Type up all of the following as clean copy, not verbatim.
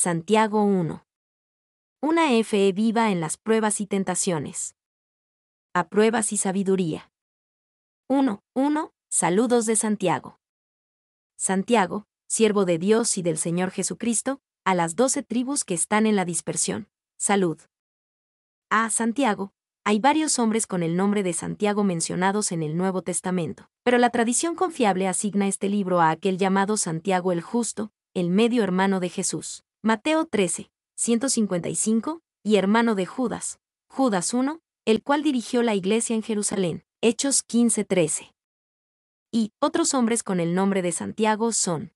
Santiago 1. Una fe viva en las pruebas y tentaciones. A pruebas y sabiduría. 1. Saludos de Santiago. Santiago, siervo de Dios y del Señor Jesucristo, a las 12 tribus que están en la dispersión. Salud. A Santiago. Hay varios hombres con el nombre de Santiago mencionados en el Nuevo Testamento, pero la tradición confiable asigna este libro a aquel llamado Santiago el Justo, el medio hermano de Jesús. Mateo 13, 155, y hermano de Judas, Judas 1, el cual dirigió la iglesia en Jerusalén. Hechos 15:13. Y otros hombres con el nombre de Santiago son: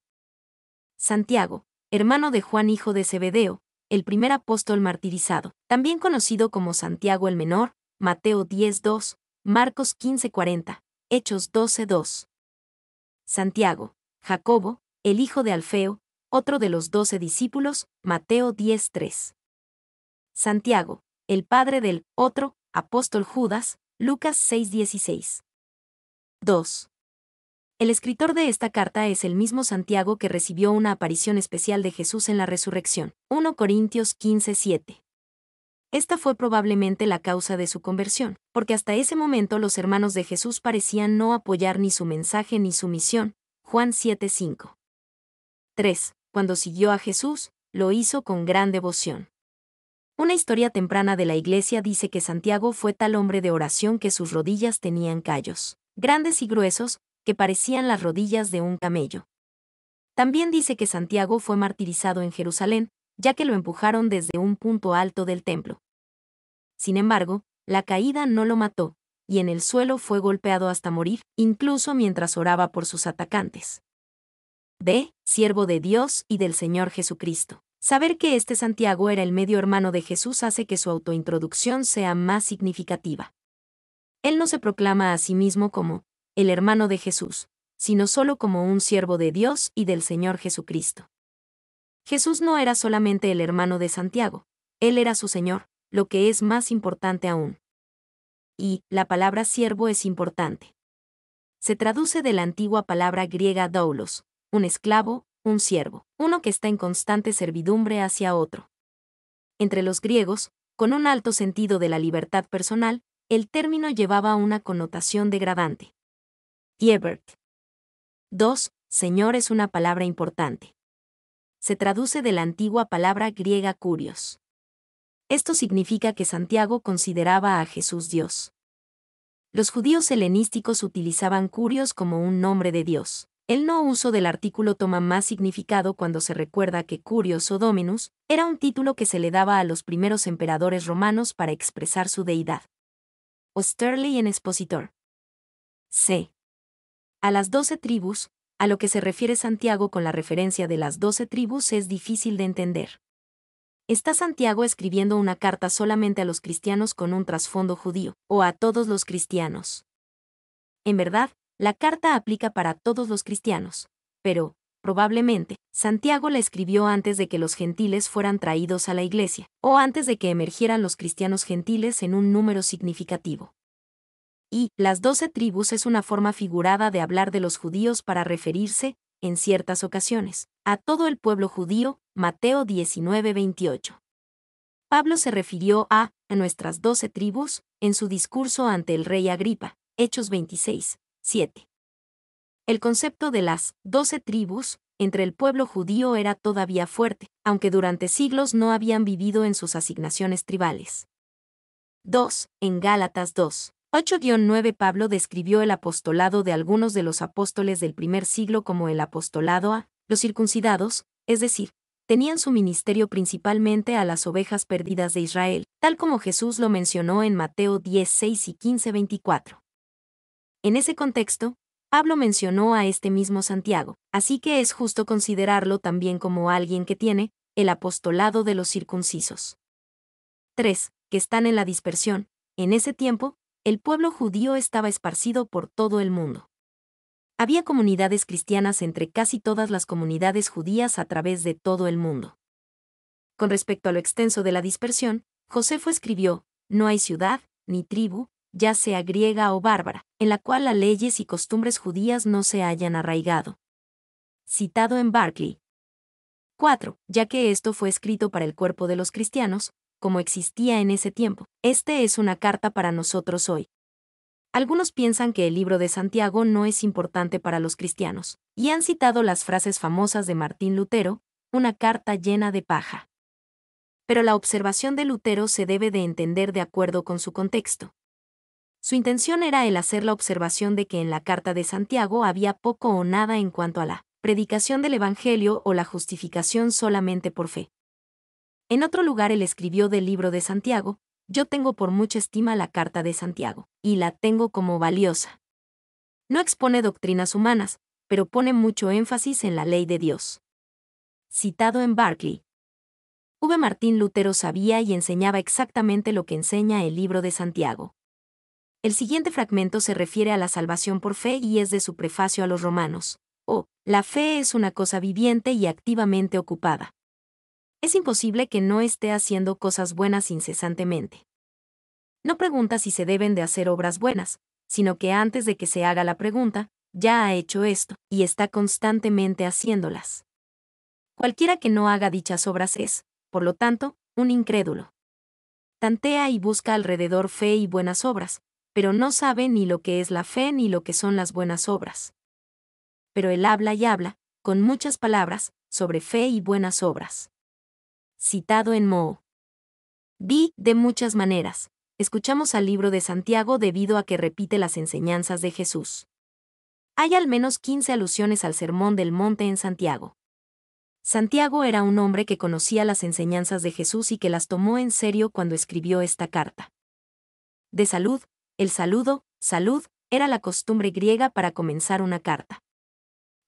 Santiago, hermano de Juan hijo de Zebedeo, el primer apóstol martirizado, también conocido como Santiago el Menor, Mateo 10:2, Marcos 15:40, Hechos 12:2. Santiago, Jacobo, el hijo de Alfeo, otro de los 12 discípulos, Mateo 10:3. Santiago, el padre del otro apóstol Judas, Lucas 6:16. 2. El escritor de esta carta es el mismo Santiago que recibió una aparición especial de Jesús en la resurrección. 1 Corintios 15:7. Esta fue probablemente la causa de su conversión, porque hasta ese momento los hermanos de Jesús parecían no apoyar ni su mensaje ni su misión. Juan 7:5. 3. Cuando siguió a Jesús, lo hizo con gran devoción. Una historia temprana de la iglesia dice que Santiago fue tal hombre de oración que sus rodillas tenían callos, grandes y gruesos, que parecían las rodillas de un camello. También dice que Santiago fue martirizado en Jerusalén, ya que lo empujaron desde un punto alto del templo. Sin embargo, la caída no lo mató, y en el suelo fue golpeado hasta morir, incluso mientras oraba por sus atacantes. B. Siervo de Dios y del Señor Jesucristo. Saber que este Santiago era el medio hermano de Jesús hace que su autointroducción sea más significativa. Él no se proclama a sí mismo como el hermano de Jesús, sino solo como un siervo de Dios y del Señor Jesucristo. Jesús no era solamente el hermano de Santiago, él era su Señor, lo que es más importante aún. Y la palabra siervo es importante. Se traduce de la antigua palabra griega doulos, un esclavo, un siervo, uno que está en constante servidumbre hacia otro. Entre los griegos, con un alto sentido de la libertad personal, el término llevaba una connotación degradante. Hiebert. 2. Señor es una palabra importante. Se traduce de la antigua palabra griega kurios. Esto significa que Santiago consideraba a Jesús Dios. Los judíos helenísticos utilizaban kurios como un nombre de Dios. El no uso del artículo toma más significado cuando se recuerda que Curios o Dominus era un título que se le daba a los primeros emperadores romanos para expresar su deidad. Oesterley en Expositor. C. A las 12 tribus, a lo que se refiere Santiago con la referencia de las 12 tribus es difícil de entender. ¿Está Santiago escribiendo una carta solamente a los cristianos con un trasfondo judío, o a todos los cristianos? En verdad, la carta aplica para todos los cristianos, pero, probablemente, Santiago la escribió antes de que los gentiles fueran traídos a la iglesia, o antes de que emergieran los cristianos gentiles en un número significativo. Y las 12 tribus es una forma figurada de hablar de los judíos para referirse, en ciertas ocasiones, a todo el pueblo judío. Mateo 19:28. Pablo se refirió a nuestras 12 tribus en su discurso ante el rey Agripa, Hechos 26:7. El concepto de las 12 tribus entre el pueblo judío era todavía fuerte, aunque durante siglos no habían vivido en sus asignaciones tribales. 2. En Gálatas 2:8-9 Pablo describió el apostolado de algunos de los apóstoles del primer siglo como el apostolado a los circuncidados, es decir, tenían su ministerio principalmente a las ovejas perdidas de Israel, tal como Jesús lo mencionó en Mateo 10:6 y 15:24. En ese contexto, Pablo mencionó a este mismo Santiago, así que es justo considerarlo también como alguien que tiene el apostolado de los circuncisos. 3. Que están en la dispersión. En ese tiempo, el pueblo judío estaba esparcido por todo el mundo. Había comunidades cristianas entre casi todas las comunidades judías a través de todo el mundo. Con respecto a lo extenso de la dispersión, Josefo escribió: no hay ciudad, ni tribu, ya sea griega o bárbara, en la cual las leyes y costumbres judías no se hayan arraigado. Citado en Barclay. 4. Ya que esto fue escrito para el cuerpo de los cristianos, como existía en ese tiempo, este es una carta para nosotros hoy. Algunos piensan que el libro de Santiago no es importante para los cristianos, y han citado las frases famosas de Martín Lutero, una carta llena de paja. Pero la observación de Lutero se debe de entender de acuerdo con su contexto. Su intención era el hacer la observación de que en la carta de Santiago había poco o nada en cuanto a la predicación del Evangelio o la justificación solamente por fe. En otro lugar él escribió del libro de Santiago: yo tengo por mucha estima la carta de Santiago, y la tengo como valiosa. No expone doctrinas humanas, pero pone mucho énfasis en la ley de Dios. Citado en Barclay. Martín Lutero sabía y enseñaba exactamente lo que enseña el libro de Santiago. El siguiente fragmento se refiere a la salvación por fe y es de su prefacio a los romanos. La fe es una cosa viviente y activamente ocupada. Es imposible que no esté haciendo cosas buenas incesantemente. No pregunta si se deben de hacer obras buenas, sino que antes de que se haga la pregunta, ya ha hecho esto, y está constantemente haciéndolas. Cualquiera que no haga dichas obras es, por lo tanto, un incrédulo. Tantea y busca alrededor fe y buenas obras, pero no sabe ni lo que es la fe ni lo que son las buenas obras. Pero él habla y habla, con muchas palabras, sobre fe y buenas obras. Citado en Moe. De muchas maneras, escuchamos al libro de Santiago debido a que repite las enseñanzas de Jesús. Hay al menos 15 alusiones al Sermón del Monte en Santiago. Santiago era un hombre que conocía las enseñanzas de Jesús y que las tomó en serio cuando escribió esta carta. De salud, el saludo, salud, era la costumbre griega para comenzar una carta.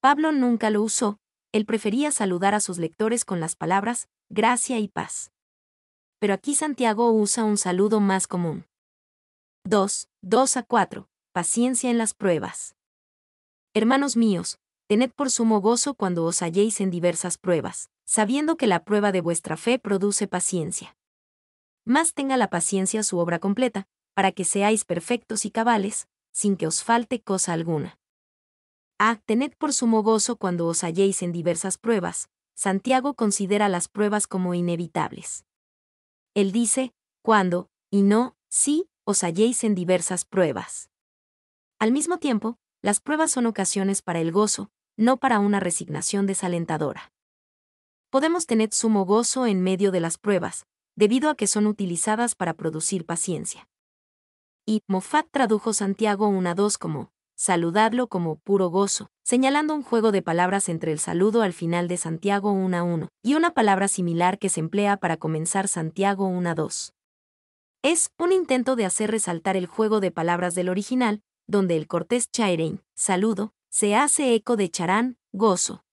Pablo nunca lo usó, él prefería saludar a sus lectores con las palabras, gracia y paz. Pero aquí Santiago usa un saludo más común. 2:2-4. Paciencia en las pruebas. Hermanos míos, tened por sumo gozo cuando os halléis en diversas pruebas, sabiendo que la prueba de vuestra fe produce paciencia. Mas tenga la paciencia su obra completa, para que seáis perfectos y cabales, sin que os falte cosa alguna. Tened por sumo gozo cuando os halléis en diversas pruebas. Santiago considera las pruebas como inevitables. Él dice, cuando, y no, si, os halléis en diversas pruebas. Al mismo tiempo, las pruebas son ocasiones para el gozo, no para una resignación desalentadora. Podemos tener sumo gozo en medio de las pruebas, debido a que son utilizadas para producir paciencia. Y Moffat tradujo Santiago 1:2 como, saludadlo como puro gozo, señalando un juego de palabras entre el saludo al final de Santiago 1:1 y una palabra similar que se emplea para comenzar Santiago 1:2. Es un intento de hacer resaltar el juego de palabras del original, donde el cortés chairein, saludo, se hace eco de charán, gozo.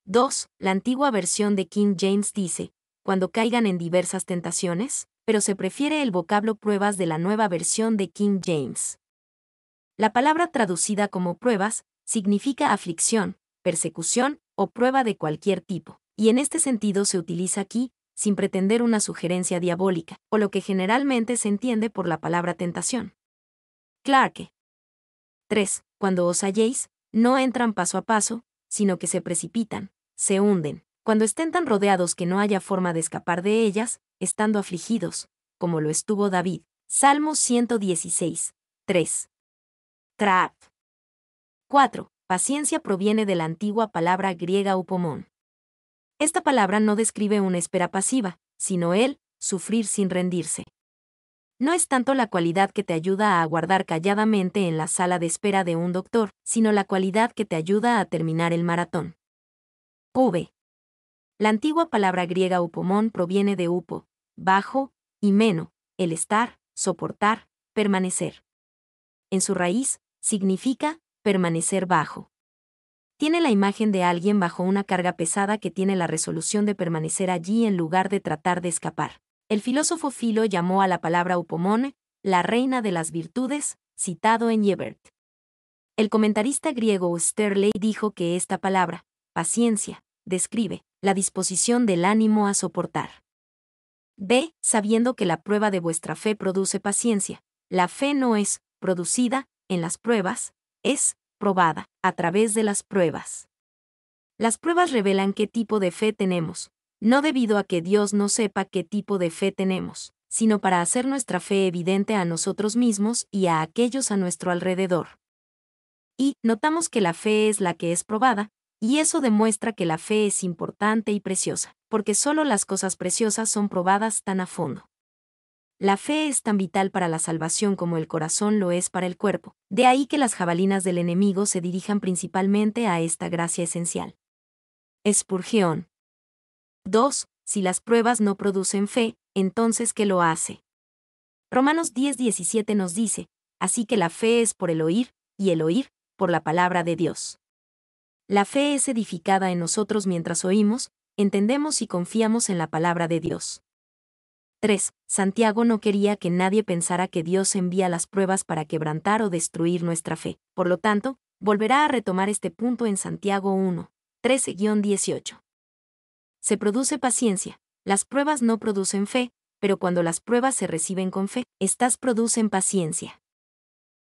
2. La antigua versión de King James dice, cuando caigan en diversas tentaciones, pero se prefiere el vocablo pruebas de la nueva versión de King James. La palabra traducida como pruebas significa aflicción, persecución o prueba de cualquier tipo, y en este sentido se utiliza aquí, sin pretender una sugerencia diabólica, o lo que generalmente se entiende por la palabra tentación. Clarke. 3. Cuando os halléis, no entran paso a paso, sino que se precipitan, se hunden, cuando estén tan rodeados que no haya forma de escapar de ellas, estando afligidos, como lo estuvo David. Salmo 116, 3. 4. Paciencia proviene de la antigua palabra griega upomón. Esta palabra no describe una espera pasiva, sino el sufrir sin rendirse. No es tanto la cualidad que te ayuda a aguardar calladamente en la sala de espera de un doctor, sino la cualidad que te ayuda a terminar el maratón. La antigua palabra griega upomón proviene de upo, bajo, y meno, el estar, soportar, permanecer. En su raíz, significa permanecer bajo. Tiene la imagen de alguien bajo una carga pesada que tiene la resolución de permanecer allí en lugar de tratar de escapar. El filósofo Philo llamó a la palabra upomón, la reina de las virtudes, citado en Yebert. El comentarista griego Sterley dijo que esta palabra, paciencia, describe la disposición del ánimo a soportar. Sabiendo que la prueba de vuestra fe produce paciencia, la fe no es producida en las pruebas, es probada a través de las pruebas. Las pruebas revelan qué tipo de fe tenemos, no debido a que Dios no sepa qué tipo de fe tenemos, sino para hacer nuestra fe evidente a nosotros mismos y a aquellos a nuestro alrededor. Y notamos que la fe es la que es probada, y eso demuestra que la fe es importante y preciosa, porque solo las cosas preciosas son probadas tan a fondo. La fe es tan vital para la salvación como el corazón lo es para el cuerpo, de ahí que las jabalinas del enemigo se dirijan principalmente a esta gracia esencial. Spurgeon. 2. Si las pruebas no producen fe, entonces ¿qué lo hace? Romanos 10:17 nos dice, así que la fe es por el oír, y el oír, por la palabra de Dios. La fe es edificada en nosotros mientras oímos, entendemos y confiamos en la palabra de Dios. 3. Santiago no quería que nadie pensara que Dios envía las pruebas para quebrantar o destruir nuestra fe. Por lo tanto, volverá a retomar este punto en Santiago 1, 13-18. Se produce paciencia. Las pruebas no producen fe, pero cuando las pruebas se reciben con fe, estas producen paciencia.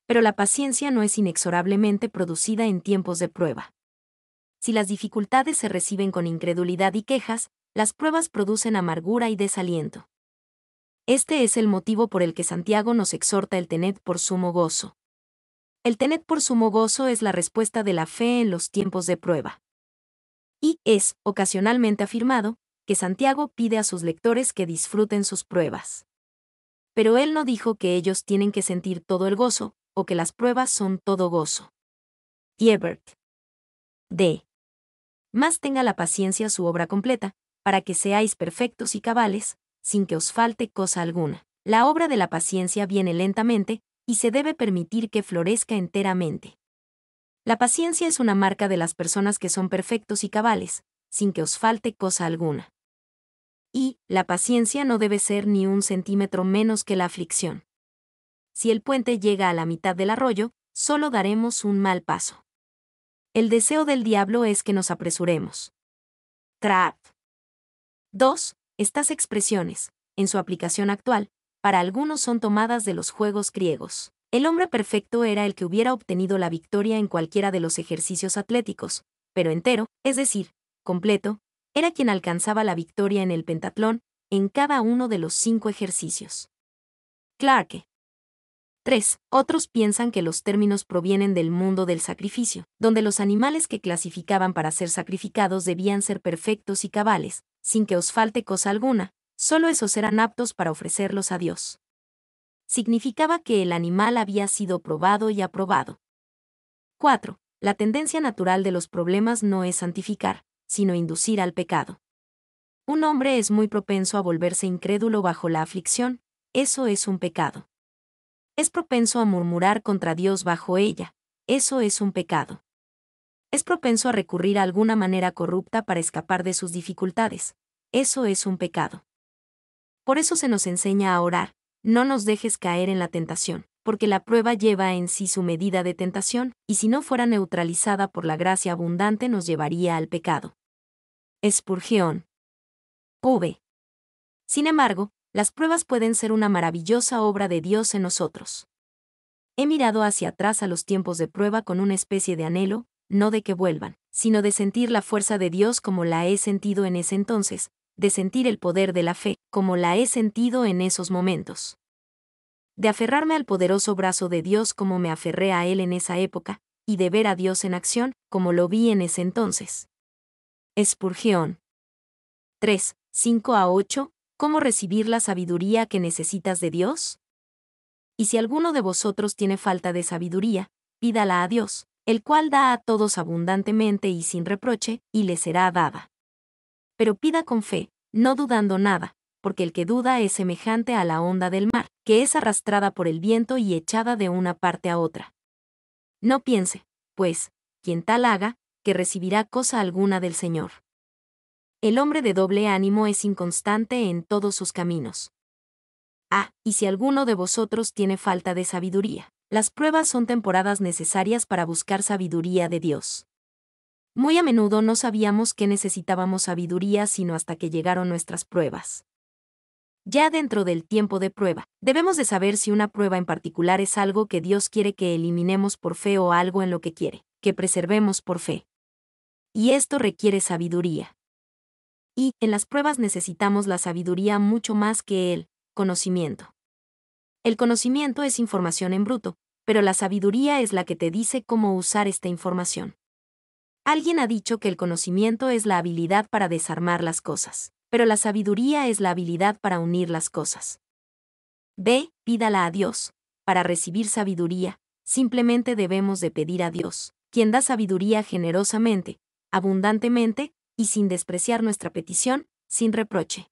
Pero la paciencia no es inexorablemente producida en tiempos de prueba. Si las dificultades se reciben con incredulidad y quejas, las pruebas producen amargura y desaliento. Este es el motivo por el que Santiago nos exhorta el tened por sumo gozo. El tened por sumo gozo es la respuesta de la fe en los tiempos de prueba. Y es, ocasionalmente afirmado, que Santiago pide a sus lectores que disfruten sus pruebas. Pero él no dijo que ellos tienen que sentir todo el gozo, o que las pruebas son todo gozo. Ebert. D. Más tenga la paciencia su obra completa, para que seáis perfectos y cabales, sin que os falte cosa alguna. La obra de la paciencia viene lentamente, y se debe permitir que florezca enteramente. La paciencia es una marca de las personas que son perfectos y cabales, sin que os falte cosa alguna. Y la paciencia no debe ser ni un centímetro menos que la aflicción. Si el puente llega a la mitad del arroyo, solo daremos un mal paso. El deseo del diablo es que nos apresuremos. Trap. 2. Estas expresiones, en su aplicación actual, para algunos son tomadas de los juegos griegos. El hombre perfecto era el que hubiera obtenido la victoria en cualquiera de los ejercicios atléticos, pero entero, es decir, completo, era quien alcanzaba la victoria en el pentatlón, en cada uno de los 5 ejercicios. Clarke. 3. Otros piensan que los términos provienen del mundo del sacrificio, donde los animales que clasificaban para ser sacrificados debían ser perfectos y cabales, sin que os falte cosa alguna, solo esos eran aptos para ofrecerlos a Dios. Significaba que el animal había sido probado y aprobado. 4. La tendencia natural de los problemas no es santificar, sino inducir al pecado. Un hombre es muy propenso a volverse incrédulo bajo la aflicción, eso es un pecado. Es propenso a murmurar contra Dios bajo ella, eso es un pecado. Es propenso a recurrir a alguna manera corrupta para escapar de sus dificultades, eso es un pecado. Por eso se nos enseña a orar, no nos dejes caer en la tentación, porque la prueba lleva en sí su medida de tentación, y si no fuera neutralizada por la gracia abundante nos llevaría al pecado. Spurgeon. V. Sin embargo, las pruebas pueden ser una maravillosa obra de Dios en nosotros. He mirado hacia atrás a los tiempos de prueba con una especie de anhelo, no de que vuelvan, sino de sentir la fuerza de Dios como la he sentido en ese entonces, de sentir el poder de la fe, como la he sentido en esos momentos. De aferrarme al poderoso brazo de Dios como me aferré a Él en esa época, y de ver a Dios en acción, como lo vi en ese entonces. Spurgeon. 3, 5-8. ¿Cómo recibir la sabiduría que necesitas de Dios? Y si alguno de vosotros tiene falta de sabiduría, pídala a Dios, el cual da a todos abundantemente y sin reproche, y le será dada. Pero pida con fe, no dudando nada, porque el que duda es semejante a la onda del mar, que es arrastrada por el viento y echada de una parte a otra. No piense, pues, quien tal haga, que recibirá cosa alguna del Señor. El hombre de doble ánimo es inconstante en todos sus caminos. Y si alguno de vosotros tiene falta de sabiduría, las pruebas son temporadas necesarias para buscar sabiduría de Dios. Muy a menudo no sabíamos que necesitábamos sabiduría sino hasta que llegaron nuestras pruebas. Ya dentro del tiempo de prueba, debemos de saber si una prueba en particular es algo que Dios quiere que eliminemos por fe o algo en lo que quiere que preservemos por fe. Y esto requiere sabiduría. Y, en las pruebas necesitamos la sabiduría mucho más que el conocimiento. El conocimiento es información en bruto, pero la sabiduría es la que te dice cómo usar esta información. Alguien ha dicho que el conocimiento es la habilidad para desarmar las cosas, pero la sabiduría es la habilidad para unir las cosas. Pídala a Dios. Para recibir sabiduría, simplemente debemos de pedir a Dios, quien da sabiduría generosamente, abundantemente, y sin despreciar nuestra petición, sin reproche.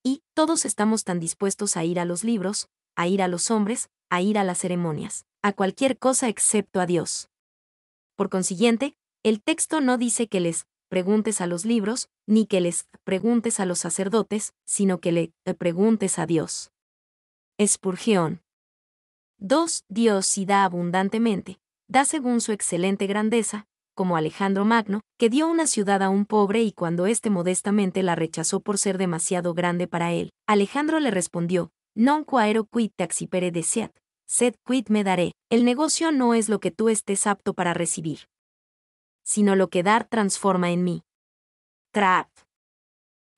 Y todos estamos tan dispuestos a ir a los libros, a ir a los hombres, a ir a las ceremonias, a cualquier cosa excepto a Dios. Por consiguiente, el texto no dice que les preguntes a los libros, ni que les preguntes a los sacerdotes, sino que le preguntes a Dios. Spurgeon. 2. Dios sí da abundantemente, da según su excelente grandeza, como Alejandro Magno, que dio una ciudad a un pobre y cuando éste modestamente la rechazó por ser demasiado grande para él, Alejandro le respondió, non quaero quid taxipere deseat, sed quid me daré. El negocio no es lo que tú estés apto para recibir, sino lo que dar transforma en mí. Traat.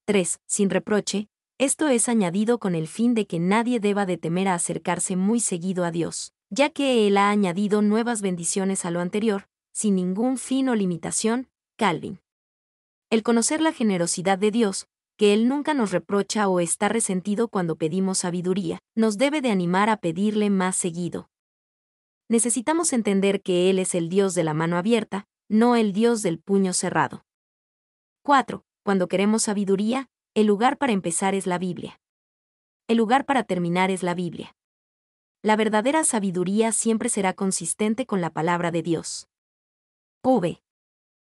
3. Sin reproche, esto es añadido con el fin de que nadie deba de temer a acercarse muy seguido a Dios, ya que Él ha añadido nuevas bendiciones a lo anterior, sin ningún fin o limitación. Calvin. El conocer la generosidad de Dios, que Él nunca nos reprocha o está resentido cuando pedimos sabiduría, nos debe de animar a pedirle más seguido. Necesitamos entender que Él es el Dios de la mano abierta, no el Dios del puño cerrado. 4. Cuando queremos sabiduría, el lugar para empezar es la Biblia. El lugar para terminar es la Biblia. La verdadera sabiduría siempre será consistente con la palabra de Dios.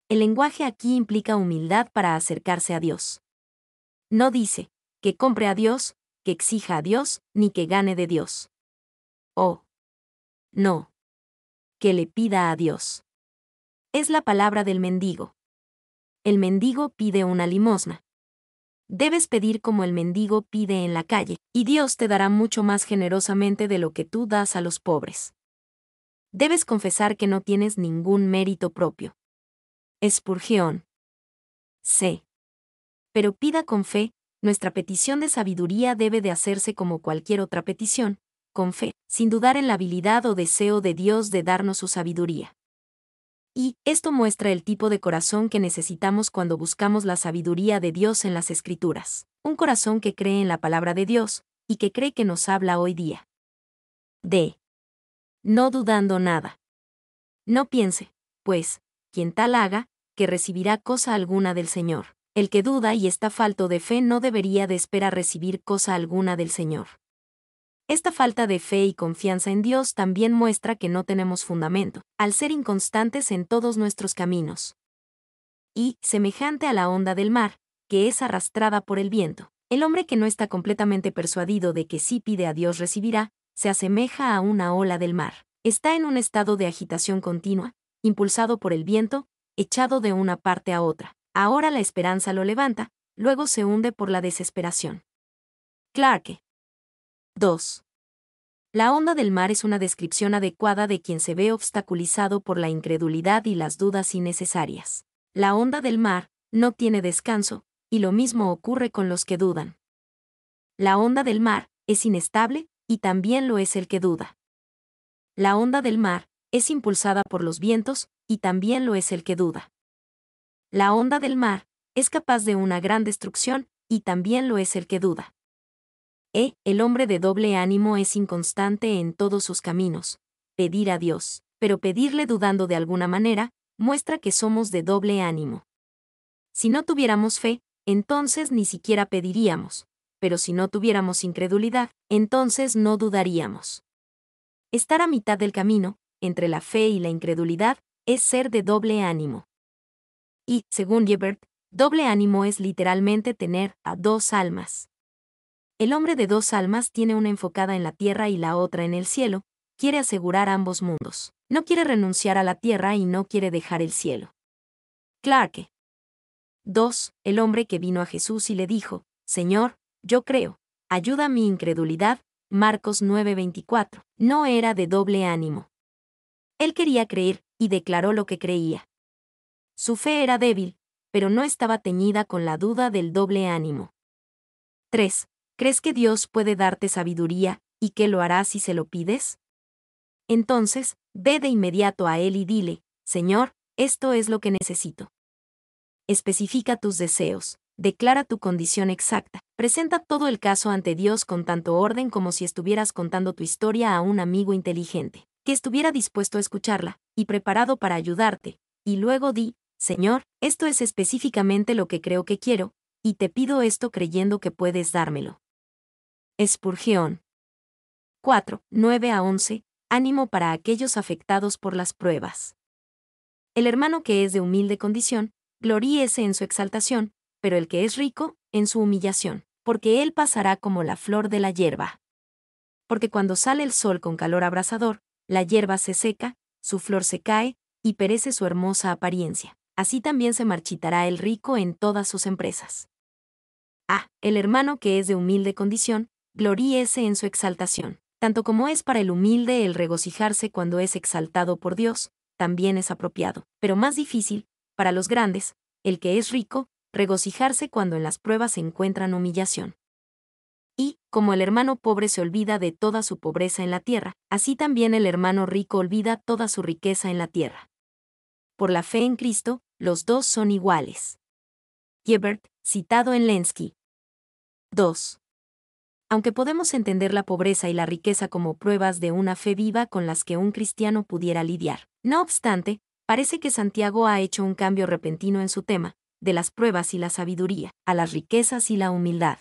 El lenguaje aquí implica humildad para acercarse a Dios. No dice que compre a Dios, que exija a Dios, ni que gane de Dios. No. Que le pida a Dios. Es la palabra del mendigo. El mendigo pide una limosna. Debes pedir como el mendigo pide en la calle, y Dios te dará mucho más generosamente de lo que tú das a los pobres. Debes confesar que no tienes ningún mérito propio. Spurgeon. Pero pida con fe, nuestra petición de sabiduría debe de hacerse como cualquier otra petición, con fe, sin dudar en la habilidad o deseo de Dios de darnos su sabiduría. Y esto muestra el tipo de corazón que necesitamos cuando buscamos la sabiduría de Dios en las Escrituras. Un corazón que cree en la palabra de Dios, y que cree que nos habla hoy día. No dudando nada. No piense, pues, quien tal haga, que recibirá cosa alguna del Señor. El que duda y está falto de fe no debería de esperar recibir cosa alguna del Señor. Esta falta de fe y confianza en Dios también muestra que no tenemos fundamento, al ser inconstantes en todos nuestros caminos. Y, semejante a la onda del mar, que es arrastrada por el viento, el hombre que no está completamente persuadido de que si pide a Dios recibirá, se asemeja a una ola del mar. Está en un estado de agitación continua, impulsado por el viento, echado de una parte a otra. Ahora la esperanza lo levanta, luego se hunde por la desesperación. Clarke. 2. La onda del mar es una descripción adecuada de quien se ve obstaculizado por la incredulidad y las dudas innecesarias. La onda del mar no tiene descanso, y lo mismo ocurre con los que dudan. La onda del mar es inestable, y también lo es el que duda. La onda del mar es impulsada por los vientos, y también lo es el que duda. La onda del mar es capaz de una gran destrucción, y también lo es el que duda. El hombre de doble ánimo es inconstante en todos sus caminos. Pedir a Dios, pero pedirle dudando de alguna manera, muestra que somos de doble ánimo. Si no tuviéramos fe, entonces ni siquiera pediríamos, pero si no tuviéramos incredulidad, entonces no dudaríamos. Estar a mitad del camino, entre la fe y la incredulidad, es ser de doble ánimo. Y, según Gebert, doble ánimo es literalmente tener a dos almas. El hombre de dos almas tiene una enfocada en la tierra y la otra en el cielo, quiere asegurar ambos mundos. No quiere renunciar a la tierra y no quiere dejar el cielo. Clarke. 2. El hombre que vino a Jesús y le dijo, Señor, yo creo, ayuda mi incredulidad, Marcos 9:24, no era de doble ánimo. Él quería creer, y declaró lo que creía. Su fe era débil, pero no estaba teñida con la duda del doble ánimo. 3. ¿Crees que Dios puede darte sabiduría, y que lo hará si se lo pides? Entonces, ve de inmediato a Él y dile, Señor, esto es lo que necesito. Especifica tus deseos, declara tu condición exacta, presenta todo el caso ante Dios con tanto orden como si estuvieras contando tu historia a un amigo inteligente, que estuviera dispuesto a escucharla, y preparado para ayudarte, y luego di, Señor, esto es específicamente lo que creo que quiero, y te pido esto creyendo que puedes dármelo. Spurgeon. 4, 9 a 11. Ánimo para aquellos afectados por las pruebas. El hermano que es de humilde condición, gloríese en su exaltación, pero el que es rico, en su humillación, porque él pasará como la flor de la hierba. Porque cuando sale el sol con calor abrasador, la hierba se seca, su flor se cae, y perece su hermosa apariencia. Así también se marchitará el rico en todas sus empresas. El hermano que es de humilde condición, gloríese en su exaltación. Tanto como es para el humilde el regocijarse cuando es exaltado por Dios, también es apropiado, pero más difícil, para los grandes, el que es rico, regocijarse cuando en las pruebas se encuentran humillación. Y, como el hermano pobre se olvida de toda su pobreza en la tierra, así también el hermano rico olvida toda su riqueza en la tierra. Por la fe en Cristo, los dos son iguales. Gebert, citado en Lenski. 2. Aunque podemos entender la pobreza y la riqueza como pruebas de una fe viva con las que un cristiano pudiera lidiar, no obstante, parece que Santiago ha hecho un cambio repentino en su tema, de las pruebas y la sabiduría, a las riquezas y la humildad.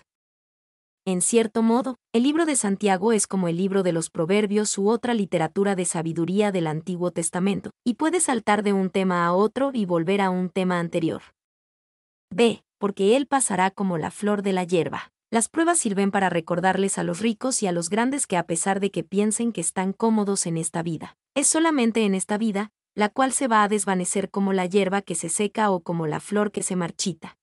En cierto modo, el libro de Santiago es como el libro de los Proverbios u otra literatura de sabiduría del Antiguo Testamento, y puede saltar de un tema a otro y volver a un tema anterior. B. Porque él pasará como la flor de la hierba. Las pruebas sirven para recordarles a los ricos y a los grandes que a pesar de que piensen que están cómodos en esta vida, es solamente en esta vida, la cual se va a desvanecer como la hierba que se seca o como la flor que se marchita.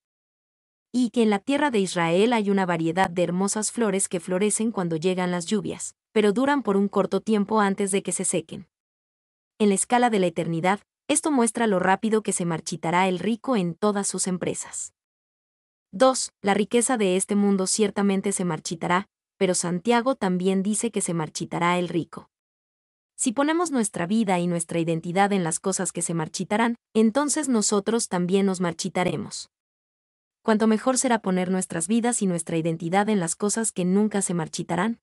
Y que en la tierra de Israel hay una variedad de hermosas flores que florecen cuando llegan las lluvias, pero duran por un corto tiempo antes de que se sequen. En la escala de la eternidad, esto muestra lo rápido que se marchitará el rico en todas sus empresas. 2. La riqueza de este mundo ciertamente se marchitará, pero Santiago también dice que se marchitará el rico. Si ponemos nuestra vida y nuestra identidad en las cosas que se marchitarán, entonces nosotros también nos marchitaremos. Cuanto mejor será poner nuestras vidas y nuestra identidad en las cosas que nunca se marchitarán.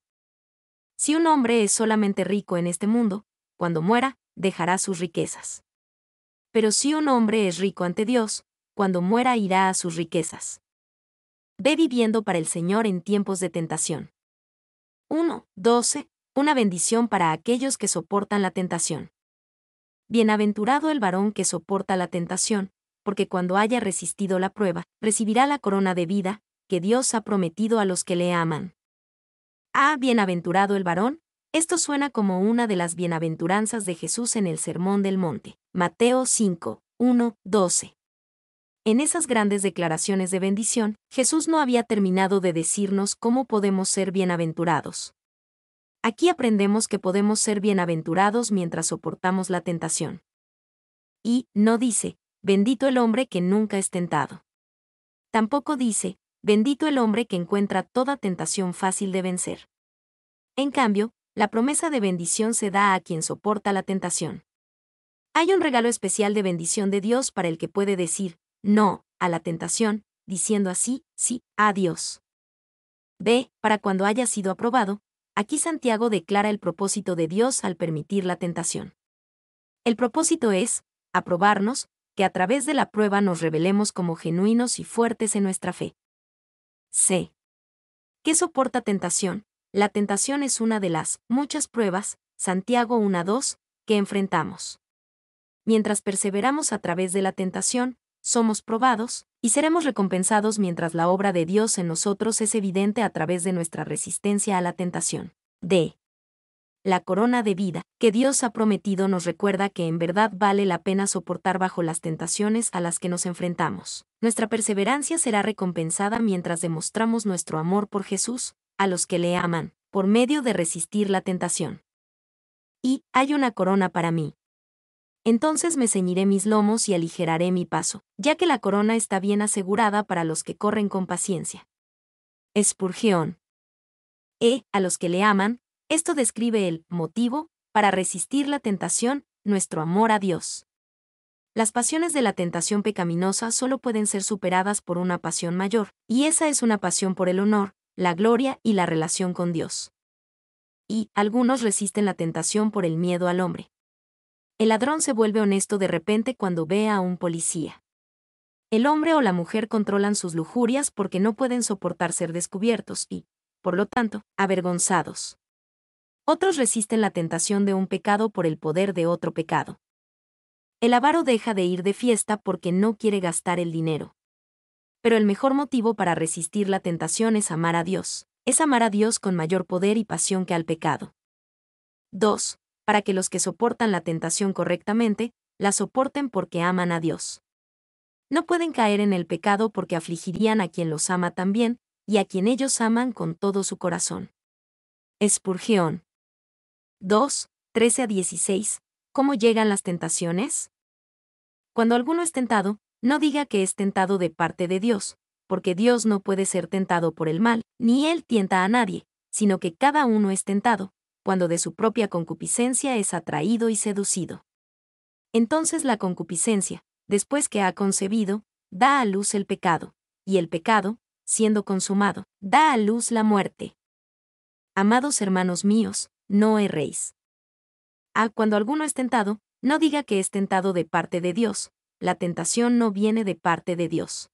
Si un hombre es solamente rico en este mundo, cuando muera, dejará sus riquezas. Pero si un hombre es rico ante Dios, cuando muera irá a sus riquezas. Ve viviendo para el Señor en tiempos de tentación. 1. 12. Una bendición para aquellos que soportan la tentación. Bienaventurado el varón que soporta la tentación, porque cuando haya resistido la prueba, recibirá la corona de vida, que Dios ha prometido a los que le aman. Bienaventurado el varón. Esto suena como una de las bienaventuranzas de Jesús en el Sermón del Monte, Mateo 5, 1, 12. En esas grandes declaraciones de bendición, Jesús no había terminado de decirnos cómo podemos ser bienaventurados. Aquí aprendemos que podemos ser bienaventurados mientras soportamos la tentación. Y no dice, bendito el hombre que nunca es tentado. Tampoco dice, bendito el hombre que encuentra toda tentación fácil de vencer. En cambio, la promesa de bendición se da a quien soporta la tentación. Hay un regalo especial de bendición de Dios para el que puede decir, no, a la tentación, diciendo así, sí, a Dios. B. Para cuando haya sido aprobado, aquí Santiago declara el propósito de Dios al permitir la tentación. El propósito es, aprobarnos, que a través de la prueba nos revelemos como genuinos y fuertes en nuestra fe. C. ¿Qué soporta tentación? La tentación es una de las muchas pruebas, Santiago 1:2, que enfrentamos. Mientras perseveramos a través de la tentación, somos probados, y seremos recompensados mientras la obra de Dios en nosotros es evidente a través de nuestra resistencia a la tentación. D. La corona de vida que Dios ha prometido nos recuerda que en verdad vale la pena soportar bajo las tentaciones a las que nos enfrentamos. Nuestra perseverancia será recompensada mientras demostramos nuestro amor por Jesús, a los que le aman, por medio de resistir la tentación. Y hay una corona para mí. Entonces me ceñiré mis lomos y aligeraré mi paso, ya que la corona está bien asegurada para los que corren con paciencia. Spurgeon. A los que le aman, esto describe el motivo para resistir la tentación, nuestro amor a Dios. Las pasiones de la tentación pecaminosa solo pueden ser superadas por una pasión mayor, y esa es una pasión por el honor, la gloria y la relación con Dios. Y algunos resisten la tentación por el miedo al hombre. El ladrón se vuelve honesto de repente cuando ve a un policía. El hombre o la mujer controlan sus lujurias porque no pueden soportar ser descubiertos y, por lo tanto, avergonzados. Otros resisten la tentación de un pecado por el poder de otro pecado. El avaro deja de ir de fiesta porque no quiere gastar el dinero. Pero el mejor motivo para resistir la tentación es amar a Dios. Es amar a Dios con mayor poder y pasión que al pecado. 2. Para que los que soportan la tentación correctamente, la soporten porque aman a Dios. No pueden caer en el pecado porque afligirían a quien los ama también, y a quien ellos aman con todo su corazón. Spurgeon. 2, 13-16. ¿Cómo llegan las tentaciones? Cuando alguno es tentado, no diga que es tentado de parte de Dios, porque Dios no puede ser tentado por el mal, ni Él tienta a nadie, sino que cada uno es tentado, cuando de su propia concupiscencia es atraído y seducido. Entonces la concupiscencia, después que ha concebido, da a luz el pecado, y el pecado, siendo consumado, da a luz la muerte. Amados hermanos míos, no erréis. Cuando alguno es tentado, no diga que es tentado de parte de Dios, la tentación no viene de parte de Dios.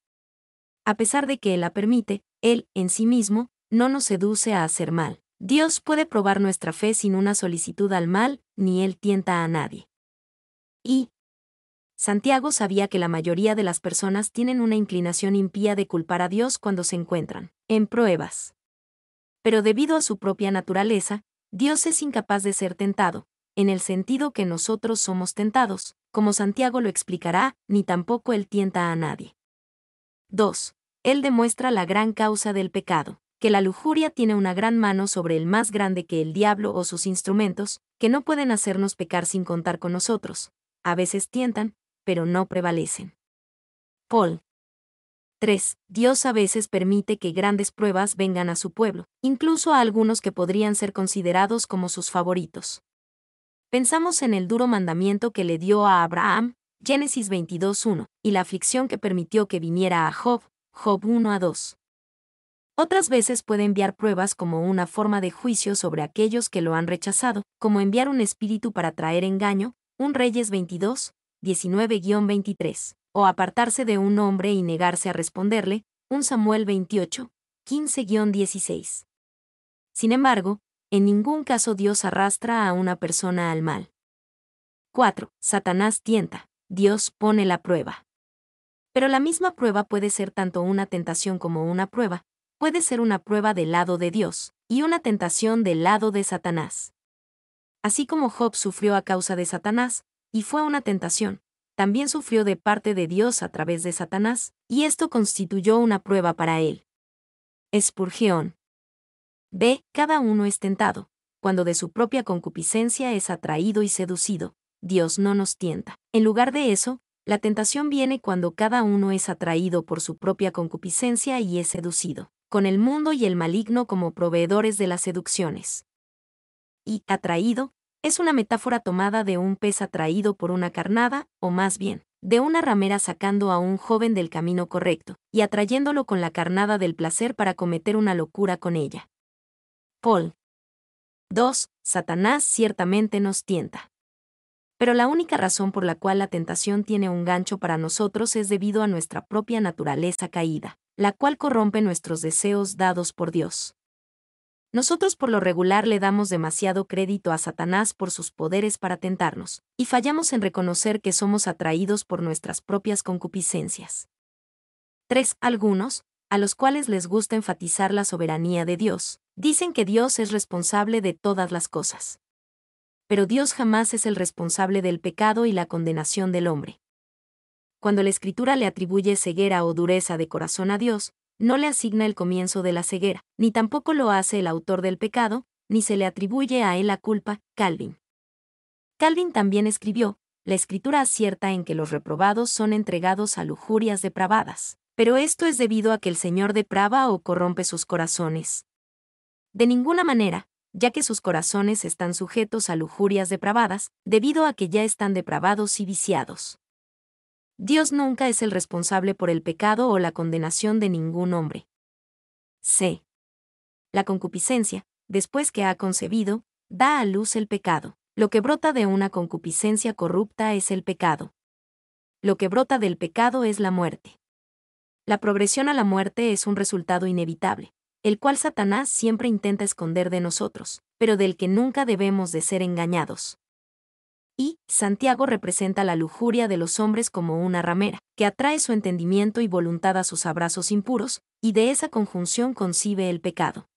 A pesar de que Él la permite, Él, en sí mismo, no nos seduce a hacer mal. Dios puede probar nuestra fe sin una solicitud al mal, ni Él tienta a nadie. Y Santiago sabía que la mayoría de las personas tienen una inclinación impía de culpar a Dios cuando se encuentran en pruebas. Pero debido a su propia naturaleza, Dios es incapaz de ser tentado, en el sentido que nosotros somos tentados, como Santiago lo explicará, ni tampoco Él tienta a nadie. 2. Él demuestra la gran causa del pecado, que la lujuria tiene una gran mano sobre el más grande que el diablo o sus instrumentos, que no pueden hacernos pecar sin contar con nosotros. A veces tientan, pero no prevalecen. Paul. 3. Dios a veces permite que grandes pruebas vengan a su pueblo, incluso a algunos que podrían ser considerados como sus favoritos. Pensamos en el duro mandamiento que le dio a Abraham, Génesis 22:1, y la aflicción que permitió que viniera a Job, Job 1:2. Otras veces puede enviar pruebas como una forma de juicio sobre aquellos que lo han rechazado, como enviar un espíritu para traer engaño, 1 Reyes 22, 19-23, o apartarse de un hombre y negarse a responderle, 1 Samuel 28, 15-16. Sin embargo, en ningún caso Dios arrastra a una persona al mal. 4. Satanás tienta, Dios pone la prueba. Pero la misma prueba puede ser tanto una tentación como una prueba, puede ser una prueba del lado de Dios, y una tentación del lado de Satanás. Así como Job sufrió a causa de Satanás, y fue una tentación, también sufrió de parte de Dios a través de Satanás, y esto constituyó una prueba para él. Spurgeon. Cada uno es tentado, cuando de su propia concupiscencia es atraído y seducido. Dios no nos tienta. En lugar de eso, la tentación viene cuando cada uno es atraído por su propia concupiscencia y es seducido, con el mundo y el maligno como proveedores de las seducciones. Y atraído es una metáfora tomada de un pez atraído por una carnada, o más bien, de una ramera sacando a un joven del camino correcto, y atrayéndolo con la carnada del placer para cometer una locura con ella. Paul. 2. Satanás ciertamente nos tienta. Pero la única razón por la cual la tentación tiene un gancho para nosotros es debido a nuestra propia naturaleza caída, la cual corrompe nuestros deseos dados por Dios. Nosotros por lo regular le damos demasiado crédito a Satanás por sus poderes para tentarnos, y fallamos en reconocer que somos atraídos por nuestras propias concupiscencias. 3. Algunos, a los cuales les gusta enfatizar la soberanía de Dios, dicen que Dios es responsable de todas las cosas. Pero Dios jamás es el responsable del pecado y la condenación del hombre. Cuando la Escritura le atribuye ceguera o dureza de corazón a Dios, no le asigna el comienzo de la ceguera, ni tampoco lo hace el autor del pecado, ni se le atribuye a él la culpa. Calvin. Calvin también escribió, la Escritura acierta en que los reprobados son entregados a lujurias depravadas. Pero esto es debido a que el Señor deprava o corrompe sus corazones. De ninguna manera, ya que sus corazones están sujetos a lujurias depravadas, debido a que ya están depravados y viciados. Dios nunca es el responsable por el pecado o la condenación de ningún hombre. C. La concupiscencia, después que ha concebido, da a luz el pecado. Lo que brota de una concupiscencia corrupta es el pecado. Lo que brota del pecado es la muerte. La progresión a la muerte es un resultado inevitable, el cual Satanás siempre intenta esconder de nosotros, pero del que nunca debemos de ser engañados. Y Santiago representa la lujuria de los hombres como una ramera, que atrae su entendimiento y voluntad a sus abrazos impuros, y de esa conjunción concibe el pecado.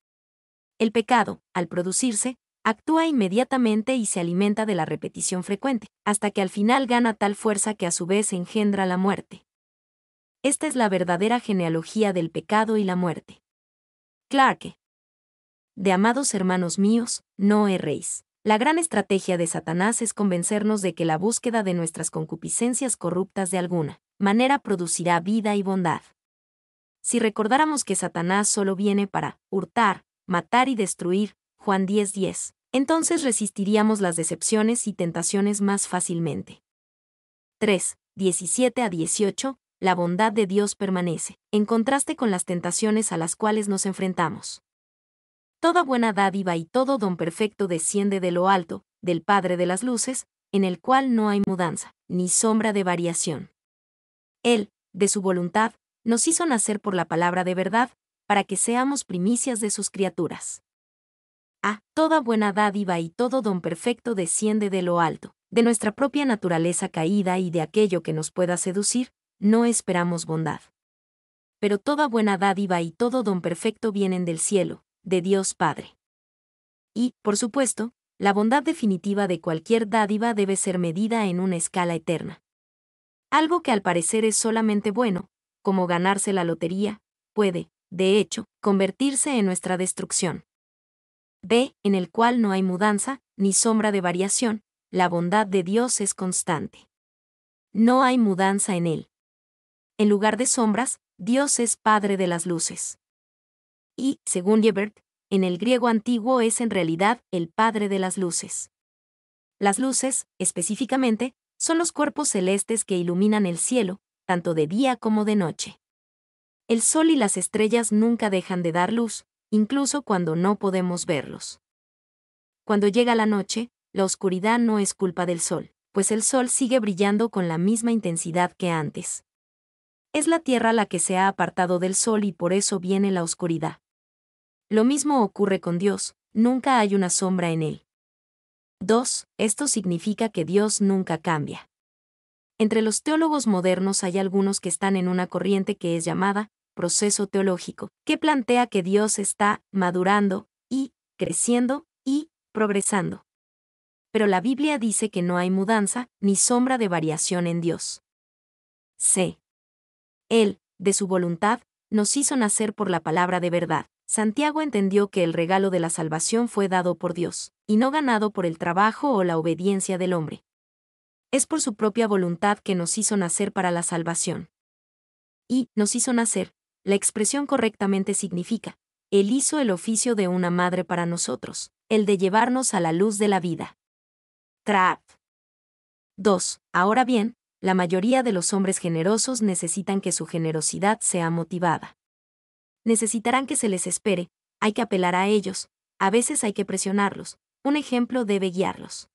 El pecado, al producirse, actúa inmediatamente y se alimenta de la repetición frecuente, hasta que al final gana tal fuerza que a su vez engendra la muerte. Esta es la verdadera genealogía del pecado y la muerte. Clarke. De amados hermanos míos, no erréis. La gran estrategia de Satanás es convencernos de que la búsqueda de nuestras concupiscencias corruptas de alguna manera producirá vida y bondad. Si recordáramos que Satanás solo viene para hurtar, matar y destruir, Juan 10:10, entonces resistiríamos las decepciones y tentaciones más fácilmente. 3, 17-18. La bondad de Dios permanece, en contraste con las tentaciones a las cuales nos enfrentamos. Toda buena dádiva y todo don perfecto desciende de lo alto, del Padre de las luces, en el cual no hay mudanza, ni sombra de variación. Él, de su voluntad, nos hizo nacer por la palabra de verdad, para que seamos primicias de sus criaturas. Toda buena dádiva y todo don perfecto desciende de lo alto, de nuestra propia naturaleza caída y de aquello que nos pueda seducir, no esperamos bondad. Pero toda buena dádiva y todo don perfecto vienen del cielo, de Dios Padre. Y, por supuesto, la bondad definitiva de cualquier dádiva debe ser medida en una escala eterna. Algo que al parecer es solamente bueno, como ganarse la lotería, puede, de hecho, convertirse en nuestra destrucción. B. En el cual no hay mudanza, ni sombra de variación, la bondad de Dios es constante. No hay mudanza en él. En lugar de sombras, Dios es Padre de las luces. Y, según Gebert, en el griego antiguo es en realidad el Padre de las luces. Las luces, específicamente, son los cuerpos celestes que iluminan el cielo, tanto de día como de noche. El sol y las estrellas nunca dejan de dar luz, incluso cuando no podemos verlos. Cuando llega la noche, la oscuridad no es culpa del sol, pues el sol sigue brillando con la misma intensidad que antes. Es la tierra la que se ha apartado del sol y por eso viene la oscuridad. Lo mismo ocurre con Dios, nunca hay una sombra en él. 2. Esto significa que Dios nunca cambia. Entre los teólogos modernos hay algunos que están en una corriente que es llamada proceso teológico, que plantea que Dios está madurando y creciendo y progresando. Pero la Biblia dice que no hay mudanza ni sombra de variación en Dios. C. Él, de su voluntad, nos hizo nacer por la palabra de verdad. Santiago entendió que el regalo de la salvación fue dado por Dios, y no ganado por el trabajo o la obediencia del hombre. Es por su propia voluntad que nos hizo nacer para la salvación. Y nos hizo nacer, la expresión correctamente significa, Él hizo el oficio de una madre para nosotros, el de llevarnos a la luz de la vida. Trap. 2. Ahora bien, la mayoría de los hombres generosos necesitan que su generosidad sea motivada. Necesitarán que se les espere, hay que apelar a ellos, a veces hay que presionarlos, un ejemplo debe guiarlos.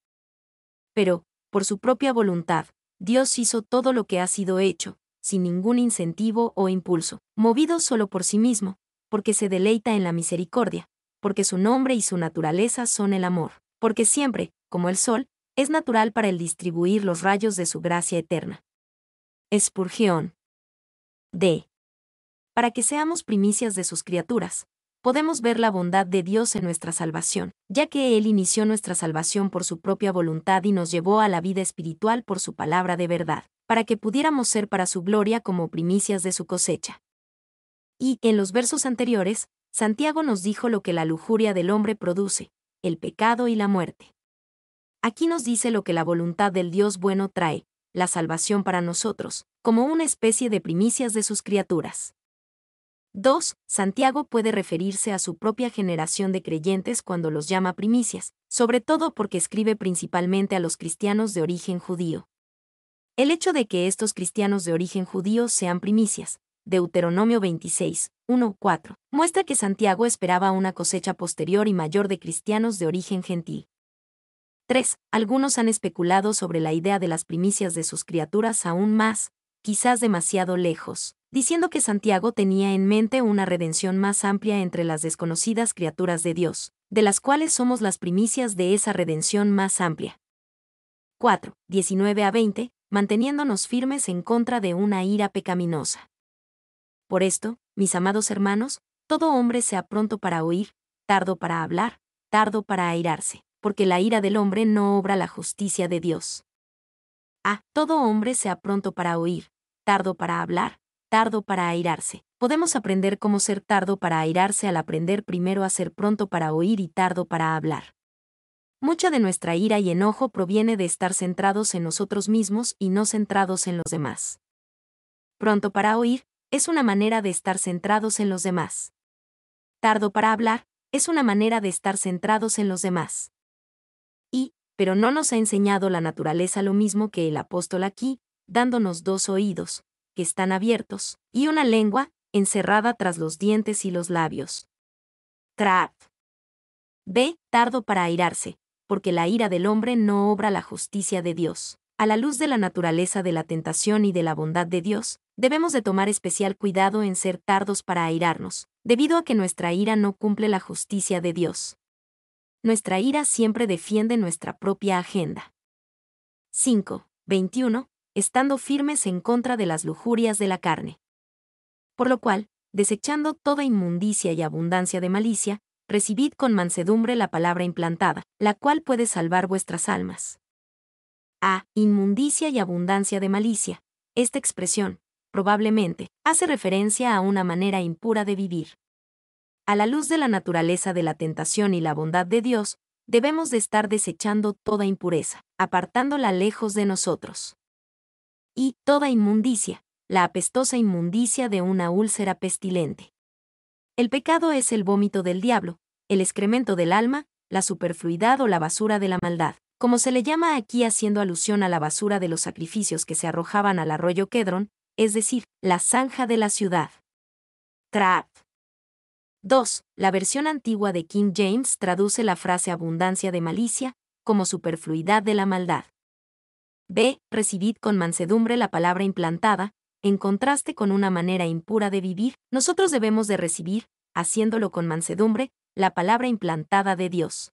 Pero, por su propia voluntad, Dios hizo todo lo que ha sido hecho, sin ningún incentivo o impulso, movido solo por sí mismo, porque se deleita en la misericordia, porque su nombre y su naturaleza son el amor, porque siempre, como el sol, es natural para él distribuir los rayos de su gracia eterna. Spurgeon. D. Para que seamos primicias de sus criaturas, podemos ver la bondad de Dios en nuestra salvación, ya que Él inició nuestra salvación por su propia voluntad y nos llevó a la vida espiritual por su palabra de verdad, para que pudiéramos ser para su gloria como primicias de su cosecha. Y, en los versos anteriores, Santiago nos dijo lo que la lujuria del hombre produce, el pecado y la muerte. Aquí nos dice lo que la voluntad del Dios bueno trae, la salvación para nosotros, como una especie de primicias de sus criaturas. 2. Santiago puede referirse a su propia generación de creyentes cuando los llama primicias, sobre todo porque escribe principalmente a los cristianos de origen judío. El hecho de que estos cristianos de origen judío sean primicias, Deuteronomio 26, 1-4, muestra que Santiago esperaba una cosecha posterior y mayor de cristianos de origen gentil. 3. Algunos han especulado sobre la idea de las primicias de sus criaturas aún más, quizás demasiado lejos, diciendo que Santiago tenía en mente una redención más amplia entre las desconocidas criaturas de Dios, de las cuales somos las primicias de esa redención más amplia. 4. 19-20, manteniéndonos firmes en contra de una ira pecaminosa. Por esto, mis amados hermanos, todo hombre sea pronto para oír, tardo para hablar, tardo para airarse, porque la ira del hombre no obra la justicia de Dios. Todo hombre sea pronto para oír, tardo para hablar, tardo para airarse. Podemos aprender cómo ser tardo para airarse al aprender primero a ser pronto para oír y tardo para hablar. Mucha de nuestra ira y enojo proviene de estar centrados en nosotros mismos y no centrados en los demás. Pronto para oír es una manera de estar centrados en los demás. Tardo para hablar es una manera de estar centrados en los demás. Pero no nos ha enseñado la naturaleza lo mismo que el apóstol aquí, dándonos 2 oídos, que están abiertos, y una lengua, encerrada tras los dientes y los labios. B. Tardo para airarse, porque la ira del hombre no obra la justicia de Dios. A la luz de la naturaleza de la tentación y de la bondad de Dios, debemos de tomar especial cuidado en ser tardos para airarnos, debido a que nuestra ira no cumple la justicia de Dios. Nuestra ira siempre defiende nuestra propia agenda. 5. 21. Estando firmes en contra de las lujurias de la carne. Por lo cual, desechando toda inmundicia y abundancia de malicia, recibid con mansedumbre la palabra implantada, la cual puede salvar vuestras almas. Inmundicia y abundancia de malicia. Esta expresión, probablemente, hace referencia a una manera impura de vivir. A la luz de la naturaleza de la tentación y la bondad de Dios, debemos de estar desechando toda impureza, apartándola lejos de nosotros. Y toda inmundicia, la apestosa inmundicia de una úlcera pestilente. El pecado es el vómito del diablo, el excremento del alma, la superfluidad o la basura de la maldad, como se le llama aquí haciendo alusión a la basura de los sacrificios que se arrojaban al arroyo Quédron, es decir, la zanja de la ciudad. 2. La versión antigua de King James traduce la frase abundancia de malicia como superfluidad de la maldad. B. Recibid con mansedumbre la palabra implantada, en contraste con una manera impura de vivir, nosotros debemos de recibir, haciéndolo con mansedumbre, la palabra implantada de Dios.